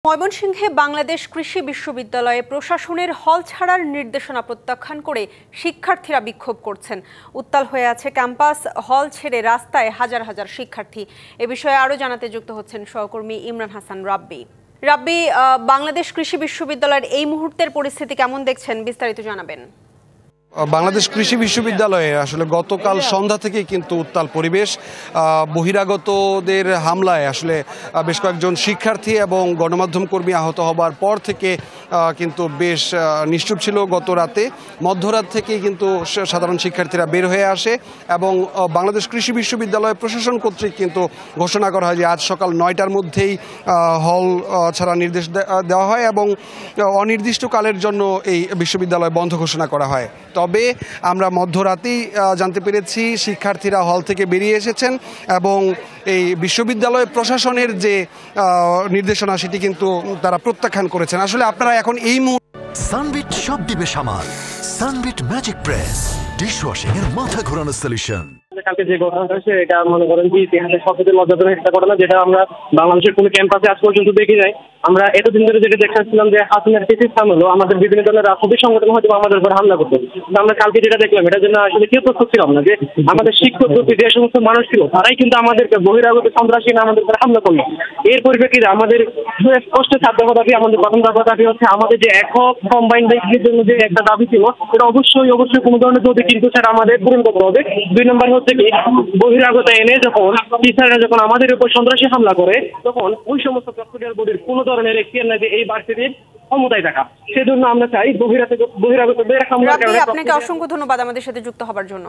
ময়মনসিংহে বাংলাদেশ কৃষি বিশ্ববিদ্যালয়ে প্রশাসনের হল ছাড়ার নির্দেশনা প্রত্যাখ্যান করে শিক্ষার্থীরা বিক্ষোভ করছেন। উত্তাল হয়ে আছে ক্যাম্পাস, হল ছেড়ে রাস্তায় হাজার হাজার শিক্ষার্থী। এ বিষয়ে আরও জানাতে যুক্ত হচ্ছেন সহকর্মী ইমরান হাসান রাব্বি। বাংলাদেশ কৃষি বিশ্ববিদ্যালয়ের এই মুহূর্তের পরিস্থিতি কেমন দেখছেন, বিস্তারিত জানাবেন। বাংলাদেশ কৃষি বিশ্ববিদ্যালয়ে আসলে গতকাল সন্ধ্যা থেকেই কিন্তু উত্তাল পরিবেশ। বহিরাগতদের হামলায় আসলে বেশ কয়েকজন শিক্ষার্থী এবং গণমাধ্যম কর্মী আহত হবার পর থেকে কিন্তু বেশ নিশ্চুপ ছিল। গত রাতে মধ্যরাত থেকেই কিন্তু সাধারণ শিক্ষার্থীরা বের হয়ে আসে এবং বাংলাদেশ কৃষি বিশ্ববিদ্যালয় প্রশাসন কর্তৃক কিন্তু ঘোষণা করা হয় যে আজ সকাল 9টার মধ্যেই হল ছাড়া নির্দেশ দেওয়া হয় এবং অনির্দিষ্টকালের জন্য এই বিশ্ববিদ্যালয় বন্ধ ঘোষণা করা হয়। তবে আমরা মধ্যরাতেই জানতে পেরেছি শিক্ষার্থীরা হল থেকে বেরিয়ে এসেছেন এবং এই বিশ্ববিদ্যালয় প্রশাসনের যে নির্দেশনা সেটি কিন্তু তারা প্রত্যাখ্যান করেছেন। আসলে আপনারা এখন এই সানবিট সব দিবে সামাল। সানবিট ম্যাজিক প্রেস ডিশওয়াশিং এর মাথা ঘোরানো সলিউশন। কালকে যে ঘটনাটা হয়েছে এটা মনে করেন যে ইতিহাসের সবচেয়ে লজ্জাজনক একটা ঘটনা, যেটা আমরা বাংলাদেশের কোনো ক্যাম্পাসে আজ পর্যন্ত দেখি নাই। আমরা এতদিন ধরে যেটা দেখছিলাম যে হাসিনার স্থান হলো আমাদের বিভিন্ন ধরনের রাজনৈতিক সংগঠন হয়তো আমাদের উপর হামলা করতো, কিন্তু আমরা কালকে যেটা দেখলাম এটার জন্য আসলে কেউ প্রস্তুত ছিলাম না যে আমাদের শিক্ষক যে সমস্ত মানুষ ছিল তারাই কিন্তু আমাদেরকে বহিরাগত সন্ত্রাসী আমাদের উপর হামলা করলো। এর পরিপ্রেক্ষিতে আমাদের স্পষ্ট ছাত্র দাবি, আমাদের প্রথম দাবি হচ্ছে আমাদের যে একক কম্বাইন্ড ব্যাংকের জন্য যে একটা দাবি ছিল এটা অবশ্যই কোনো ধরনের যদি কিন্তু স্যার আমাদের পূরণ করতে হবে। 2 নম্বর হচ্ছে কি, বহিরাগত এনে যখন টিচাররা যখন আমাদের উপর সন্ত্রাসী হামলা করে তখন ওই সমস্ত প্রক্রিয়ার বডির কোনো ধরনের এখতিয়ার নাই যে এই ভার্সিটির ক্ষমতায় থাকা। সেজন্য আমরা চাই বহিরাগতদের হামলা। আপনাকে অসংখ্য ধন্যবাদ আমাদের সাথে যুক্ত হবার জন্য।